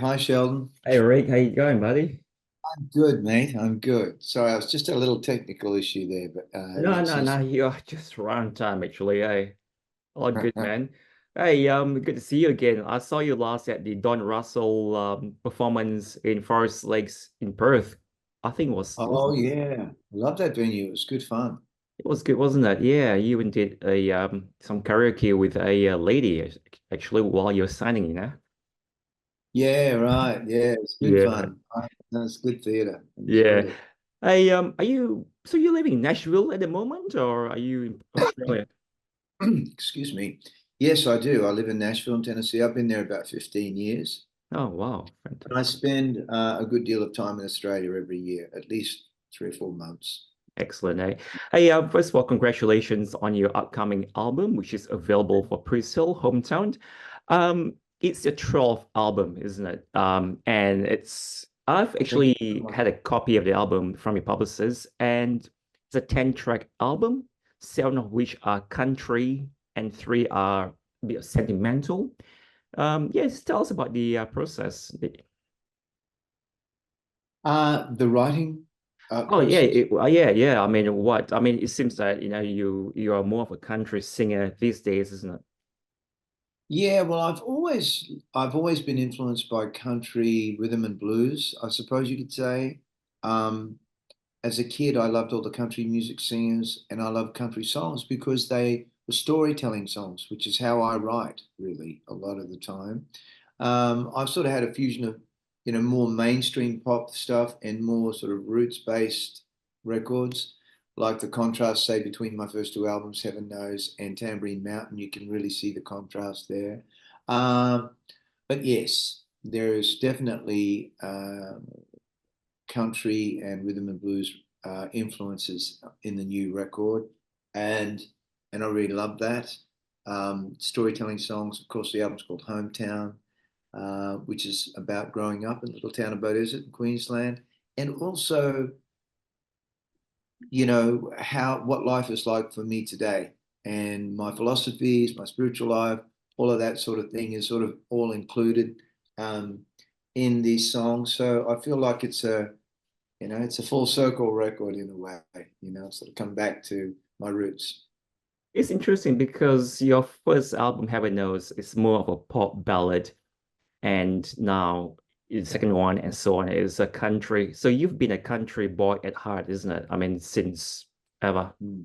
Hi, Sheldon. Hey Rick, how you going, buddy? I'm good, mate. I'm good. Sorry, I was just a little technical issue there, but No, yeah, no, seems no, to. you're just right on time actually. Hey, all good, man. Hey, good to see you again. I saw you last at the Don Russell performance in Forest Lakes in Perth. I think Oh yeah, love that venue. It was good fun. it was good, wasn't it? Yeah, you even did a some karaoke with a lady actually while you're signing, you know? Yeah, right. Yeah, it's good Yeah, fun. No, it's good theatre. yeah. Enjoyed it. Hey, are you so you're living in Nashville at the moment, or are you in Australia? Excuse me. Yes, I do. I live in Nashville, Tennessee. I've been there about 15 years, Oh, wow, and I fantastic. spend a good deal of time in Australia every year, at least 3 or 4 months. Excellent. Hey, first of all, congratulations on your upcoming album, which is available for pre-sale, Hometown. It's your 12th album, isn't it? And I've Thank you actually so much. had a copy of the album from your publicist, and it's a 10-track album, seven of which are country and three are a bit sentimental. Yes, tell us about the process. The writing Oh yeah, process. yeah. I mean, what? I mean, it seems that you are more of a country singer these days, isn't it? Yeah, well, I've always been influenced by country rhythm and blues, I suppose you could say. Um, as a kid, I loved all the country music singers, and I loved country songs because they were storytelling songs, which is how I write really a lot of the time. I've sort of had a fusion of, more mainstream pop stuff and more sort of roots-based records, like the contrast, say, between my first two albums, Heaven Knows and Tambourine Mountain. You can really see the contrast there. Um, but yes, there is definitely country and rhythm and blues influences in the new record, and I really love that. Storytelling songs, of course, the album's called Hometown, which is about growing up in a little town of Beaudesert in Queensland, and also, how what life is like for me today, and my philosophies, my spiritual life, all of that sort of thing is sort of all included um, in these songs. So I feel like it's a full circle record in a way, sort of come back to my roots. It's interesting because your first album, Heaven Knows, is more of a pop ballad, and now the second one and so on is a country. So you've been a country boy at heart, isn't it? I mean, since ever. Mm.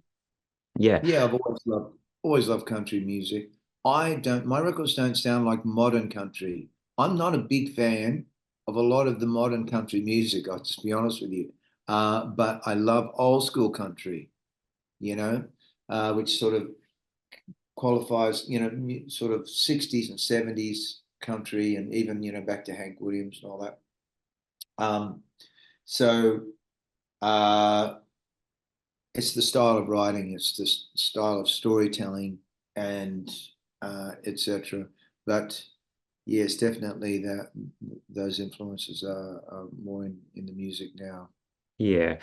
Yeah. Yeah, I've always loved country music. My records don't sound like modern country. I'm not a big fan of a lot of the modern country music, I'll just be honest with you. But I love old school country, you know, which sort of qualifies, sort of 60s and 70s country, and even, back to Hank Williams and all that. Um, so uh, it's the style of writing, it's the style of storytelling, and etc. But yes, definitely that those influences are more in the music now. Yeah.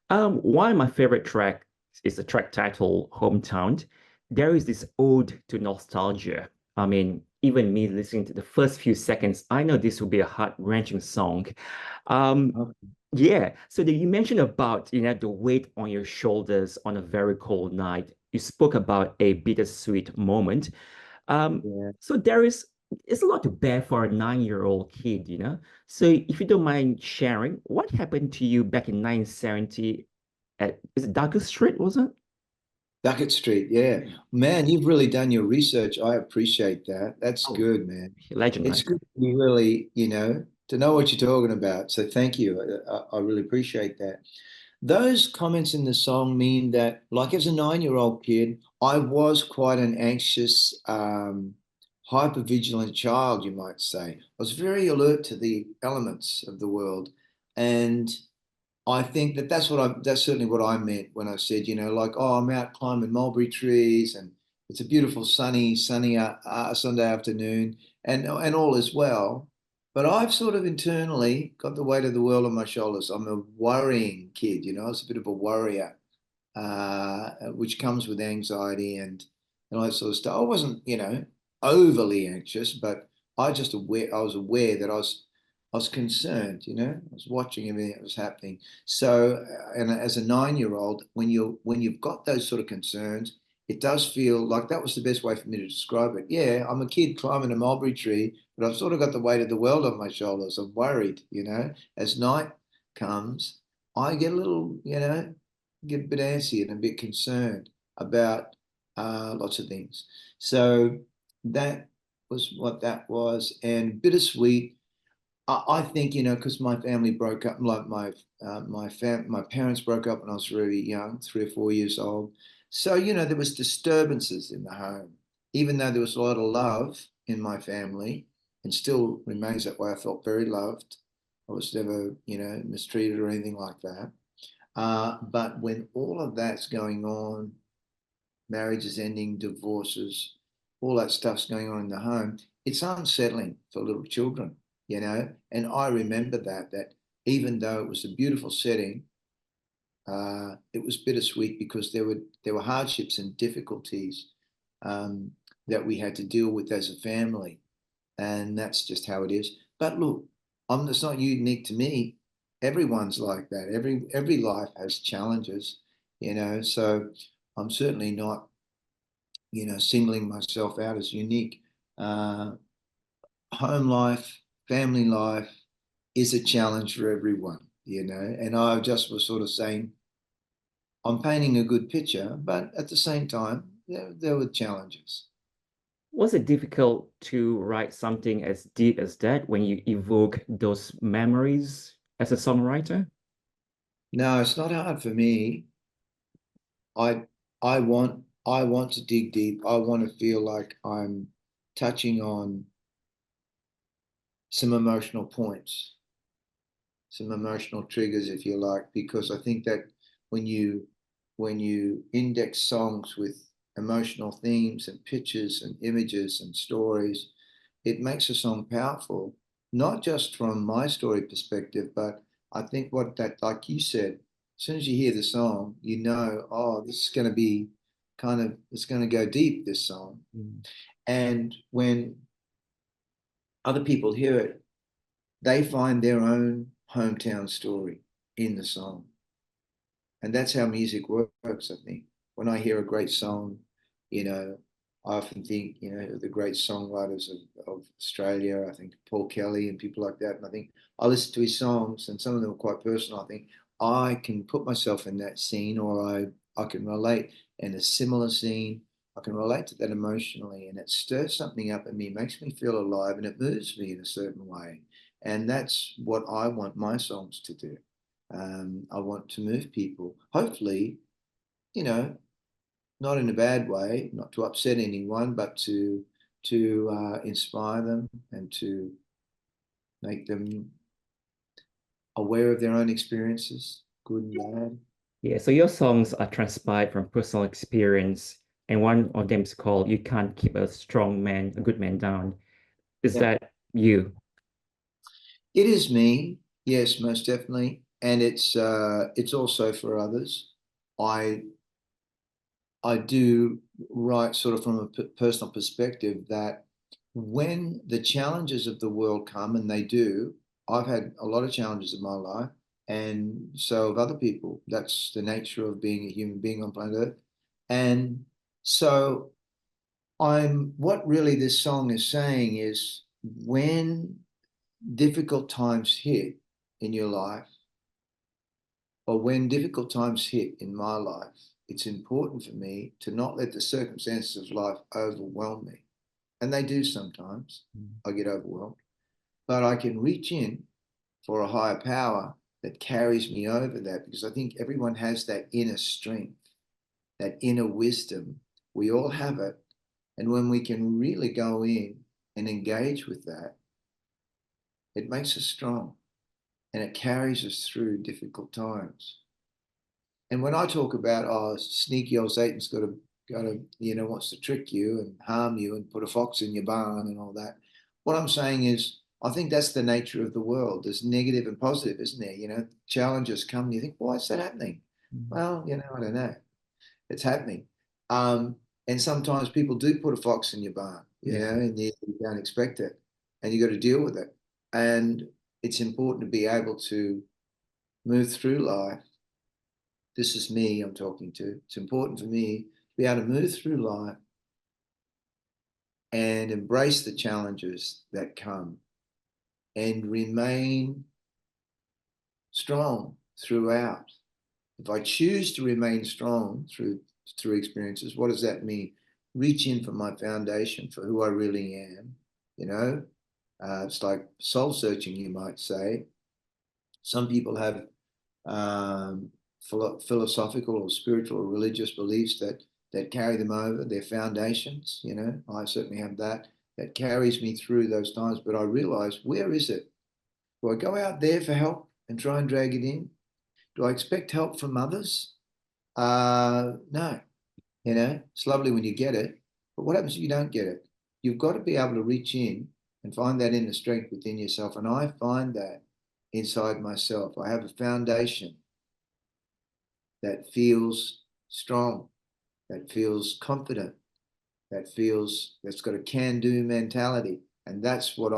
One of my favorite tracks is the track title Hometown. There is this ode to nostalgia. I mean, even me listening to the first few seconds, I know this will be a heart-wrenching song. Um, Okay. yeah. So you mentioned about, the weight on your shoulders on a very cold night. You spoke about a bittersweet moment. Um, Yeah. so it's a lot to bear for a 9-year-old kid, you know? So if you don't mind sharing, what happened to you back in 1970 is it Douglas Street, was it? Duckett Street, yeah. Man, you've really done your research. I appreciate that. That's Oh, good, man. legend, It's man. good to really, to know what you're talking about. So thank you. I really appreciate that. Those comments in the song mean that, like as a 9-year-old kid, I was quite an anxious, hyper-vigilant child, you might say. I was very alert to the elements of the world. And I think that's certainly what I meant when I said, like, oh, I'm out climbing mulberry trees and it's a beautiful sunny Sunday afternoon, and all is well. But I've sort of internally got the weight of the world on my shoulders. I'm a worrying kid, I was a bit of a worrier, which comes with anxiety and all that sort of stuff. I wasn't, overly anxious, but I was aware that I was concerned, you know, I was watching everything that was happening. So, and as a 9-year-old, when you've got those sort of concerns, it does feel like that was the best way for me to describe it. Yeah, I'm a kid climbing a mulberry tree, but I've sort of got the weight of the world on my shoulders. I'm worried, you know. As night comes, I get a little, you know, get a bit antsy and a bit concerned about lots of things. So that was what that was, and bittersweet. I think, you know, because my family broke up, like my parents broke up when I was really young, 3 or 4 years old. So, you know, there was disturbances in the home, even though there was a lot of love in my family, and still remains that way. I felt very loved. I was never, you know, mistreated or anything like that. But when all of that's going on, marriages ending, divorces, all that stuff's going on in the home, it's unsettling for little children, you know. And I remember that even though it was a beautiful setting, it was bittersweet because there were hardships and difficulties um, that we had to deal with as a family, and that's just how it is. But look, it's not unique to me. Everyone's like that. Every life has challenges, you know. So I'm certainly not, you know, singling myself out as unique. Uh, Home life, family life is a challenge for everyone, you know. And I just was sort of saying, I'm painting a good picture, but at the same time, there were challenges. Was it difficult to write something as deep as that when you evoke those memories as a songwriter? No, it's not hard for me. I I want to dig deep. I want to feel like I'm touching on some emotional points, some emotional triggers, if you like, because I think that when you when you index songs with emotional themes and pictures and images and stories, it makes a song powerful, not just from my story perspective, but I think what that, like you said, as soon as you hear the song, you know, oh, this is going to be it's going to go deep, this song. Mm. And when other people hear it, they find their own hometown story in the song. And that's how music works, I think. When I hear a great song, you know, I often think, you know, the great songwriters of Australia. I think Paul Kelly and people like that. And I think I listen to his songs, and some of them are quite personal. I think I can put myself in that scene, or I can relate in a similar scene. I can relate to that emotionally, and it stirs something up in me, makes me feel alive, and it moves me in a certain way. And that's what I want my songs to do. I want to move people, hopefully, you know, not in a bad way, not to upset anyone, but to inspire them and to make them aware of their own experiences, good and bad. Yeah, so your songs are transpired from personal experience, and one of them is called "You Can't Keep a Strong Man, a Good Man Down." Is Yeah, that you? it is me. Yes, most definitely, and it's also for others. I I do write sort of from a personal perspective that when the challenges of the world come, and they do, I've had a lot of challenges in my life, and so have other people. That's the nature of being a human being on planet Earth. And so what really this song is saying is when difficult times hit in your life, or when difficult times hit in my life, it's important for me to not let the circumstances of life overwhelm me. And they do sometimes. Mm. I get overwhelmed. But I can reach in for a higher power that carries me over that, because I think everyone has that inner strength, that inner wisdom. We all have it. And when we can really go in and engage with that, it makes us strong, and it carries us through difficult times. And when I talk about, oh, sneaky old Satan's got to, you know, wants to trick you and harm you and put a fox in your barn and all that, what I'm saying is, I think that's the nature of the world. There's negative and positive, isn't there? You know, challenges come and you think, why is that happening? Mm. Well, you know, I don't know. It's happening. Um, and sometimes people do put a fox in your barn, you Yeah. know, and you don't expect it, and you got to deal with it. And it's important to be able to move through life. This is me I'm talking to. It's important for me to be able to move through life and embrace the challenges that come and remain strong throughout. If I choose to remain strong through experiences, what does that mean? Reach in for my foundation, for who I really am. You know, it's like soul searching, you might say. Some people have philosophical or spiritual or religious beliefs that carry them over, their foundations. You know, I certainly have that carries me through those times. But I realize, where is it? Do I go out there for help and try and drag it in? Do I expect help from others? No. You know, it's lovely when you get it, but what happens if you don't get it? You've got to be able to reach in and find that inner strength within yourself. And I find that inside myself. I have a foundation that feels strong, that feels confident, that's got a can-do mentality. And that's what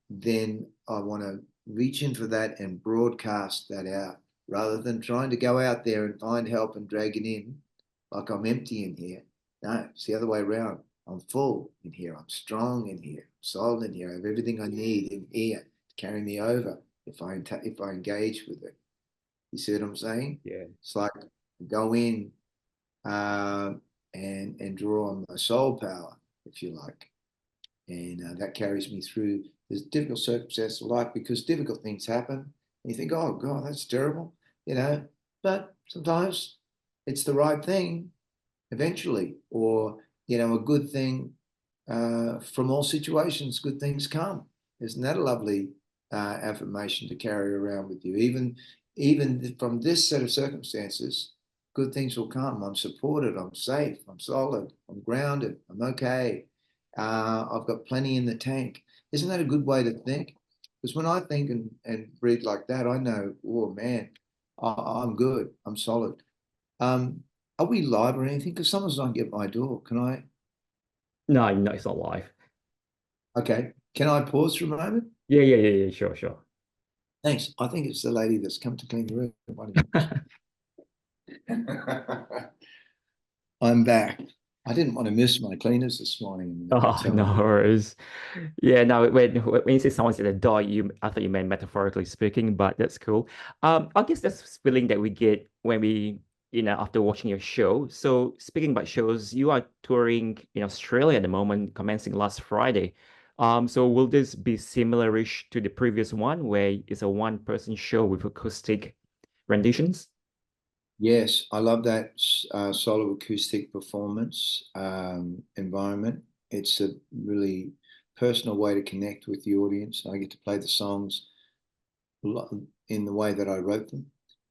then I want to reach in for that and broadcast that out, rather than trying to go out there and find help and drag it in like I'm empty in here. No, it's the other way around. I'm full in here. I'm strong in here. I'm solid in here. I have everything I need in here to carry me over if I engage with it. You see what I'm saying? Yeah. It's like go in and draw on my soul power, if you like. And that carries me through this difficult circumstance of life, because difficult things happen. And you think, oh, God, that's terrible, you know. But sometimes it's the right thing eventually, or, you know, a good thing. From all situations, good things come. Isn't that a lovely affirmation to carry around with you? Even from this set of circumstances, good things will come. I'm supported. I'm safe. I'm solid. I'm grounded. I'm okay. I've got plenty in the tank. Isn't that a good way to think? Because when I think and breathe like that, I know, oh man, I'm good. I'm solid. Are we live or anything? Because someone's not at my door. Can I? No, no, it's not live. Okay. Can I pause for a moment? Yeah, sure, sure. Thanks. I think it's the lady that's come to clean the room. I'm back. I didn't want to miss my cleaners this morning in the Oh, hotel. no worries. Yeah, no, when you say someone's at the door, I thought you meant metaphorically speaking, but that's cool. I guess that's the feeling that we get when after watching your show. So speaking about shows, you are touring in Australia at the moment, commencing last Friday. So will this be similar-ish to the previous one, where it's a one-person show with acoustic renditions? Yes, I love that solo acoustic performance environment. It's a really personal way to connect with the audience. I get to play the songs in the way that I wrote them.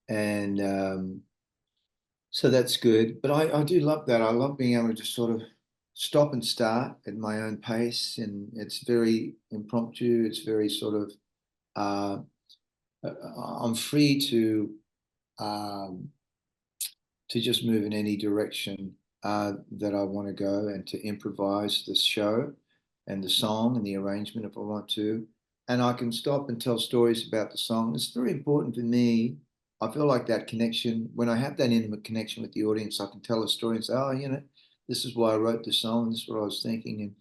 And so that's good. But I do love that. I love being able to just sort of stop and start at my own pace. And it's very impromptu. It's very sort of, uh, I'm free um, to just move in any direction that I want to go, and to improvise the show and the song and the arrangement if I want to. And I can stop and tell stories about the song. It's very important for me. I feel like that connection, when I have that intimate connection with the audience, I can tell a story and say, oh, you know, this is why I wrote the song, this is what I was thinking, and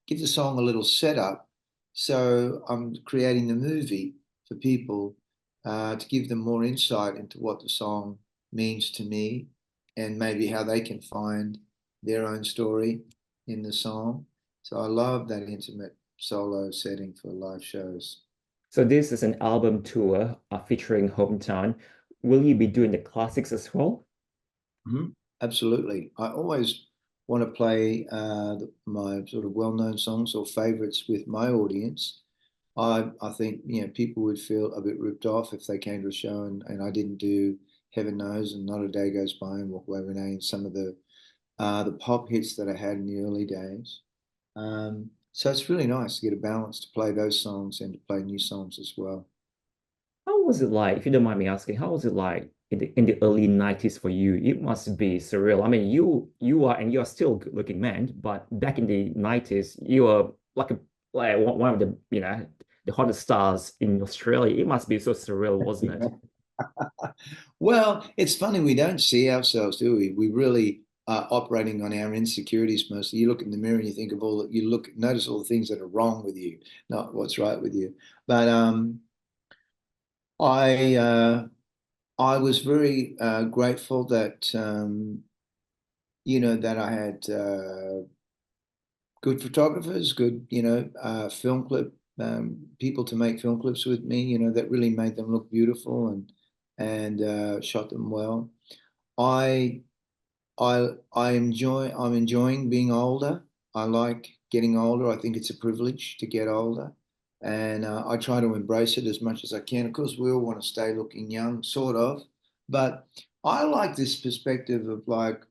give the song a little setup. So I'm creating the movie for people to give them more insight into what the song means to me, and maybe how they can find their own story in the song. So I love that intimate solo setting for live shows. So this is an album tour featuring Hometown. Will you be doing the classics as well? Mhm. Absolutely. I always want to play my sort of well-known songs or favorites with my audience. I think, you know, people would feel a bit ripped off if they came to a show and I didn't do Heaven Knows and Not a Day Goes By and Walk Away Renee, and some of the pop hits that I had in the early days. So it's really nice to get a balance to play those songs and to play new songs as well. How was it like, if you don't mind me asking, how was it like in the early 90s for you? It must be surreal. I mean, you're still a good looking man, but back in the 90s, you were like one of the, the hottest stars in Australia. It must be so surreal, wasn't it? Well, it's funny, we don't see ourselves, do we? We really are operating on our insecurities mostly. You look in the mirror and you think of all that, notice all the things that are wrong with you, not what's right with you. But I I was very grateful that that I had good photographers, good film clip people to make film clips with me. That really made them look beautiful and shot them well. I I'm enjoying being older. I like getting older. I think it's a privilege to get older, and I try to embrace it as much as I can. Of course, we all want to stay looking young, sort of, but I like this perspective of like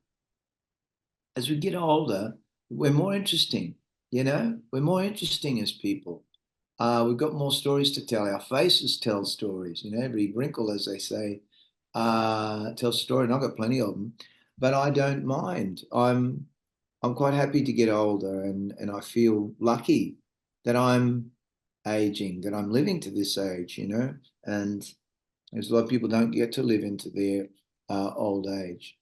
as we get older, we're more interesting. We're more interesting as people. We've got more stories to tell. Our faces tell stories. Every wrinkle, as they say, tells a story, and I've got plenty of them. But I don't mind. I'm quite happy to get older, and I feel lucky that I'm aging, that I'm living to this age. And there's a lot of people don't get to live into their old age.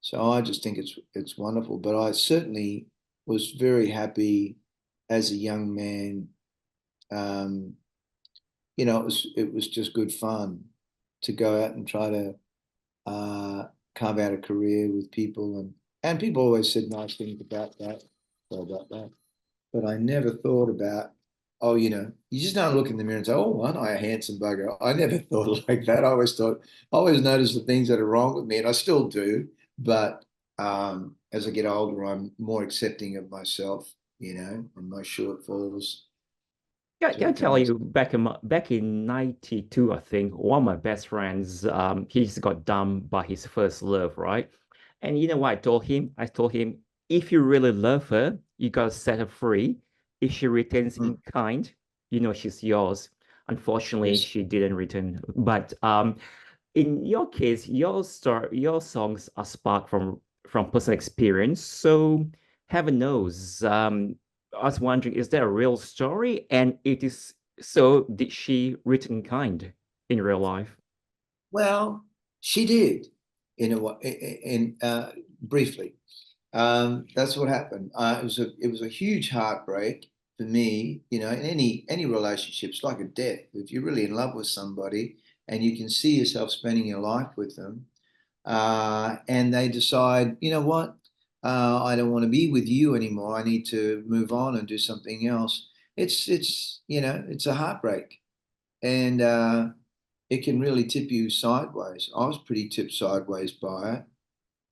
So I just think it's wonderful. But I certainly was very happy as a young man. Um, it was just good fun to go out and try to carve out a career with people, and people always said nice things about that, but I never thought about, oh, you just don't look in the mirror and say, oh, aren't I a handsome bugger? I never thought like that. I always notice the things that are wrong with me, and I still do. But as I get older, I'm more accepting of myself, and my shortfalls. Can I Sort of tell things. you back in 92, I think, one of my best friends, he's got dumped by his first love, right? And you know what I told him? I told him, if you really love her, you gotta set her free. If she returns Mm, in kind, she's yours. Unfortunately, yes. she didn't return. But in your case, your songs are sparked from personal experience. So heaven knows. I was wondering, is there a real story? And it is so, did she return kind in real life? Well, she did in a wa- in briefly. That's what happened. It was a huge heartbreak for me. In any relationships, like a death. If you're really in love with somebody and you can see yourself spending your life with them, and they decide, you know what, I don't want to be with you anymore. I need to move on and do something else. It's a heartbreak, and it can really tip you sideways. I was pretty tipped sideways by it.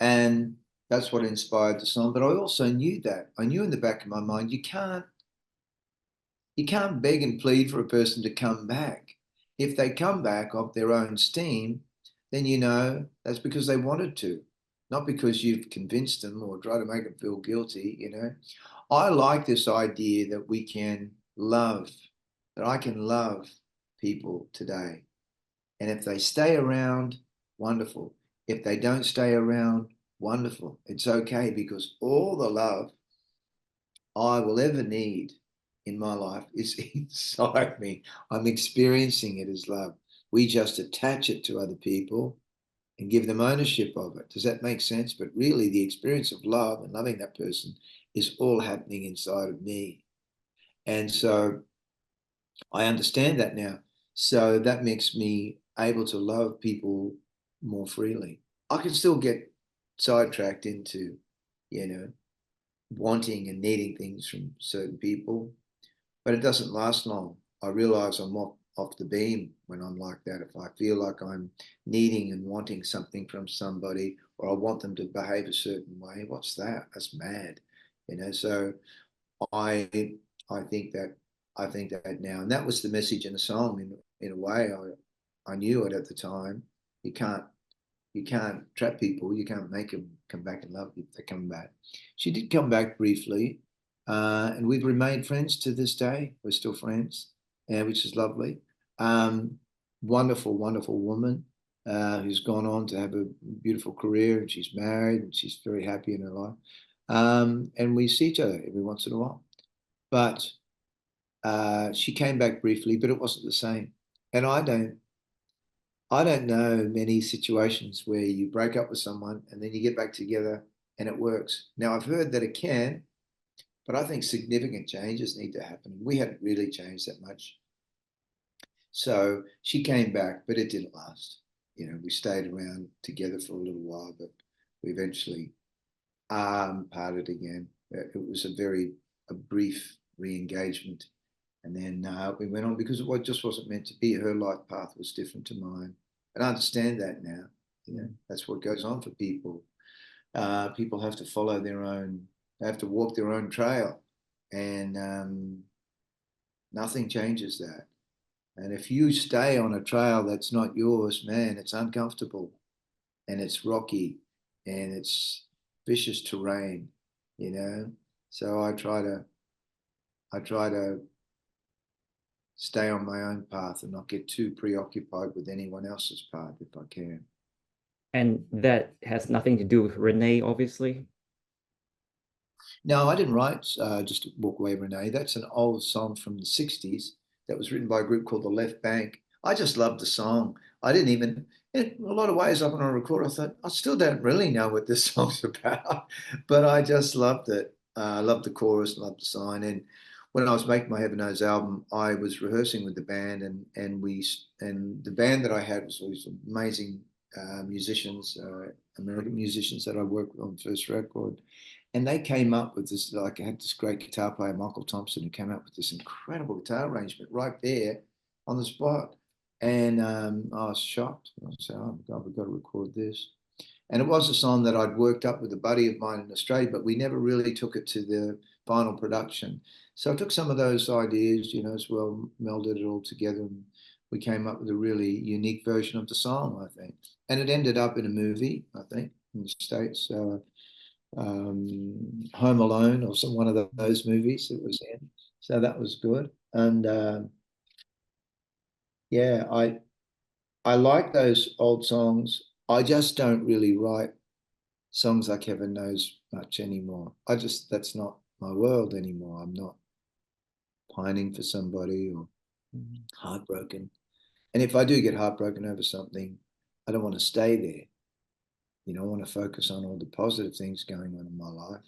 And that's what inspired the song. But I also knew that. I knew in the back of my mind, you can't beg and plead for a person to come back. If they come back off their own steam, then that's because they wanted to, not because you've convinced them or try to make them feel guilty. I like this idea that we can love, that I can love people today. And if they stay around, wonderful. If they don't stay around, wonderful. It's okay because all the love I will ever need in my life is inside me. I'm experiencing it as love. We just attach it to other people and give them ownership of it. Does that make sense? But really, the experience of love and loving that person is all happening inside of me. And so I understand that now. So that makes me able to love people more freely. I can still get sidetracked into, you know, wanting and needing things from certain people, but it doesn't last long. I realize I'm off the beam when I'm like that. If I feel like I'm needing and wanting something from somebody, or I want them to behave a certain way, what's that? That's mad. So I I think that I think that now, and that was the message in the song. In a way, I knew it at the time. You can't you can't trap people. You can't make them come back and love you if they come back. She did come back briefly, and we've remained friends to this day. We're still friends, which is lovely. Um, Wonderful, wonderful woman who's gone on to have a beautiful career, and she's married, and she's very happy in her life. And we see each other every once in a while. But She came back briefly, but it wasn't the same. And I don't know many situations where you break up with someone and then you get back together and it works. Now, I've heard that it can, but I think significant changes need to happen. We hadn't really changed that much. So she came back, but it didn't last. We stayed around together for a little while, but we eventually parted again. It was a brief re-engagement. And then we went on because it just wasn't meant to be. Her life path was different to mine. And I understand that now. That's what goes on for people. People have to follow they have to walk their own trail. And nothing changes that. And if you stay on a trail that's not yours, man, it's uncomfortable and it's rocky and it's vicious terrain, you know. So I try to stay on my own path and not get too preoccupied with anyone else's path if I can. And that has nothing to do with Renee, obviously. No, I didn't write Just Walk Away, Renee. That's an old song from the 60s that was written by a group called The Left Bank. I just loved the song. I didn't even, in a lot of ways, up on a record, I thought, I still don't really know what this song's about, but I just loved it. I loved the chorus, loved the sign. And when I was making my Heaven Knows album, I was rehearsing with the band, and the band that I had was all these amazing musicians, American musicians that I worked with on the first record. And they came up with this, like I had this great guitar player, Michael Thompson, who came up with this incredible guitar arrangement right there on the spot. And I was shocked. I said, oh my God, we've got to record this. And it was a song that I'd worked up with a buddy of mine in Australia, but we never really took it to the final production. So I took some of those ideas, as well, melded it all together, and we came up with a really unique version of the song, I think. And it ended up in a movie, I think, in the States. Home Alone or one of those movies that was in. So that was good. And yeah, I like those old songs. I just don't really write songs like Heaven Knows much anymore. That's not my world anymore. I'm not pining for somebody or heartbroken. And if I do get heartbroken over something, I don't want to stay there. I want to focus on all the positive things going on in my life.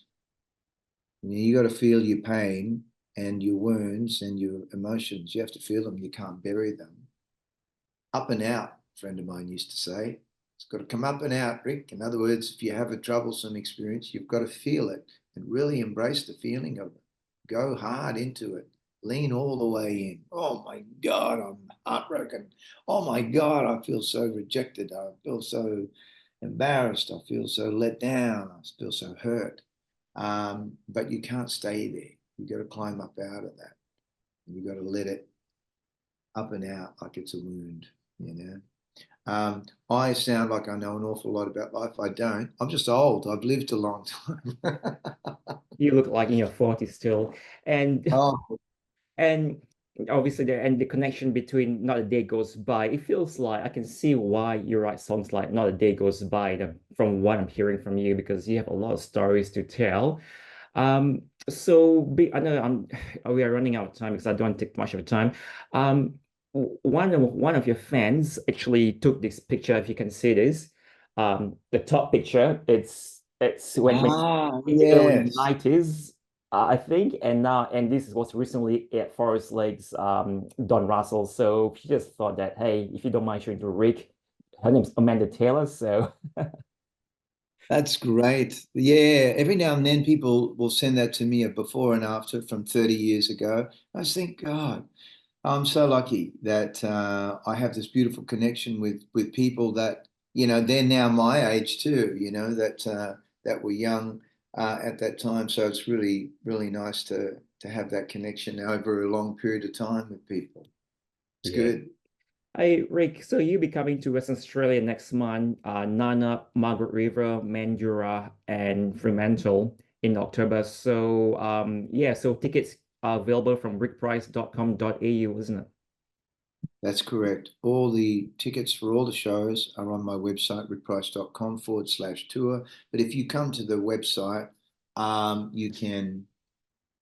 You got to feel your pain and your wounds and your emotions. You have to feel them. You can't bury them. Up and out, a friend of mine used to say. It's got to come up and out, Rick. In other words, if you have a troublesome experience, you've got to feel it and really embrace the feeling of it. Go hard into it. Lean all the way in. Oh my God, I'm heartbroken. Oh my God, I feel so rejected. I feel so embarrassed. I feel so let down. I feel so hurt. But you can't stay there. You got to climb up out of that. You got to let it up and out like it's a wound, I sound like I know an awful lot about life. I don't. I'm just old. I've lived a long time. You look like in your 40s still. And Oh, and obviously the connection between Not a Day Goes By, it feels like I can see why you write songs like Not a Day Goes By from what I'm hearing from you, because you have a lot of stories to tell. I know we are running out of time because I don't take much of your time. One of your fans actually took this picture, if you can see this. The top picture, it's when in the early yes. 90s, I think, and this was recently at Forest Lake's Don Russell. So she just thought that, hey, if you don't mind showing to Rick, her name's Amanda Taylor, so That's great. Yeah, every now and then people will send that to me, a before and after from 30 years ago. I just think, God, I'm so lucky that I have this beautiful connection with people that, they're now my age too, that were young at that time. So it's really, really nice to have that connection over a long period of time with people. It's yeah. good. Hey, Rick, so you'll be coming to Western Australia next month, Nana, Margaret River, Mandurah, and Fremantle in October. So, yeah, so tickets are available from rickprice.com.au, isn't it? That's correct. All the tickets for all the shows are on my website, rickprice.com/tour. But if you come to the website, you can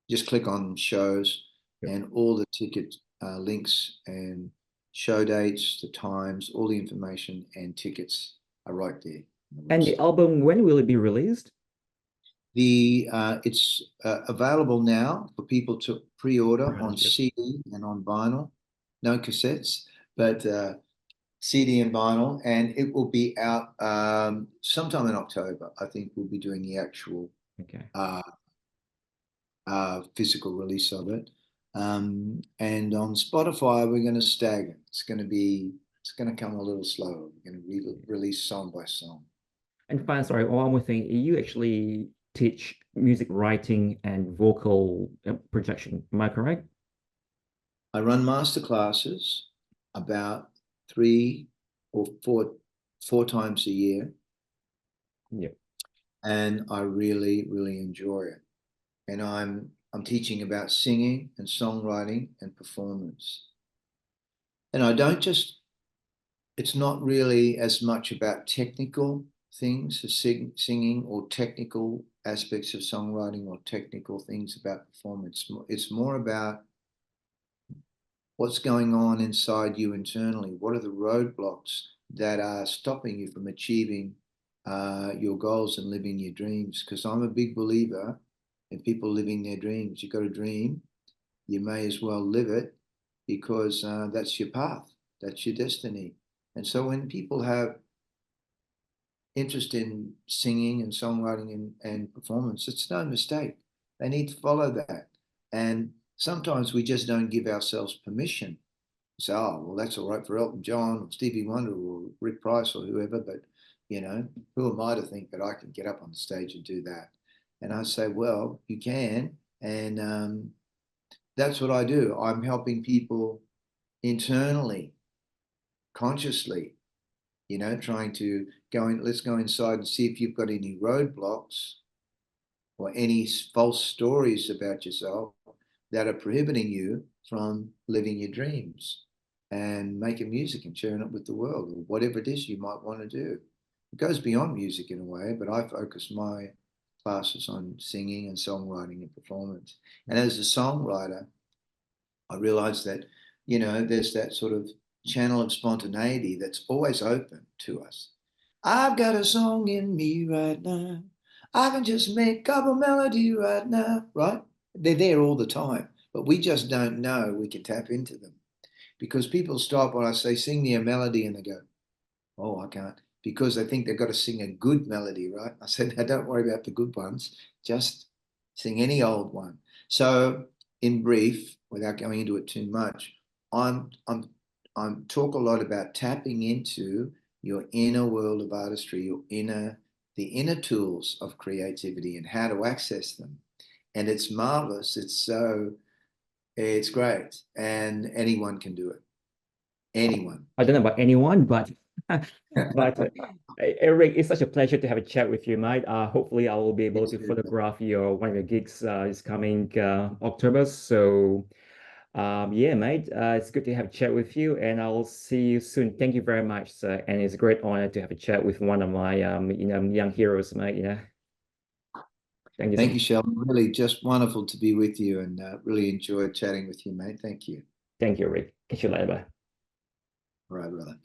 just click on shows Yep. and all the ticket links and show dates, the times, all the information and tickets are right there on the And the website. album, when will it be released? It's available now for people to pre-order on Yep. CD and on vinyl, no cassettes, but CD and vinyl, and it will be out sometime in October. I think we'll be doing the actual Okay. uh, physical release of it. And on Spotify, we're going to stagger. It's going to come a little slower. We're going to release song by song. And fine, sorry, one more thing. You actually teach music writing and vocal projection. Am I correct? I run master classes about three or four times a year, Yeah. and I really, really enjoy it. And I'm teaching about singing and songwriting and performance. And I don't just, it's not really as much about technical things as singing or technical aspects of songwriting or technical things about performance. It's more about what's going on inside you internally. What are the roadblocks that are stopping you from achieving your goals and living your dreams? Because I'm a big believer in people living their dreams. You've got a dream, you may as well live it because that's your path, that's your destiny. And so when people have interest in singing and songwriting and performance, it's no mistake. They need to follow that. And sometimes we just don't give ourselves permission. So, oh, well, that's all right for Elton John or Stevie Wonder or Rick Price or whoever, but who am I to think that I can get up on the stage and do that? And I say, well, you can, and that's what I do. I'm helping people internally, consciously, trying to let's go inside and see if you've got any roadblocks or any false stories about yourself that are prohibiting you from living your dreams and making music and sharing it with the world or whatever it is you might want to do. It goes beyond music in a way, but I focus my classes on singing and songwriting and performance. And as a songwriter, I realized that, there's that sort of channel of spontaneity that's always open to us. I've got a song in me right now. I can just make up a melody right now, right? They're there all the time, but we just don't know we can tap into them because people stop when I say, sing me a melody, and they go, oh, I can't, because they think they've got to sing a good melody, right? I said, no, don't worry about the good ones. Just sing any old one. So in brief, without going into it too much, I'm talk a lot about tapping into your inner world of artistry, the inner tools of creativity and how to access them. And it's marvelous. It's great. And anyone can do it. Anyone. I don't know about anyone, but but Eric, it's such a pleasure to have a chat with you, mate. Hopefully, I will be able to photograph your one of your gigs is coming October. So, yeah, mate, it's good to have a chat with you, and I'll see you soon. Thank you very much, sir. And it's a great honor to have a chat with one of my young heroes, mate. Thank you so Thank you, much. Sheldon. Really just wonderful to be with you and really enjoyed chatting with you, mate. Thank you. Thank you, Rick. Catch you later. Bye. All right, brother.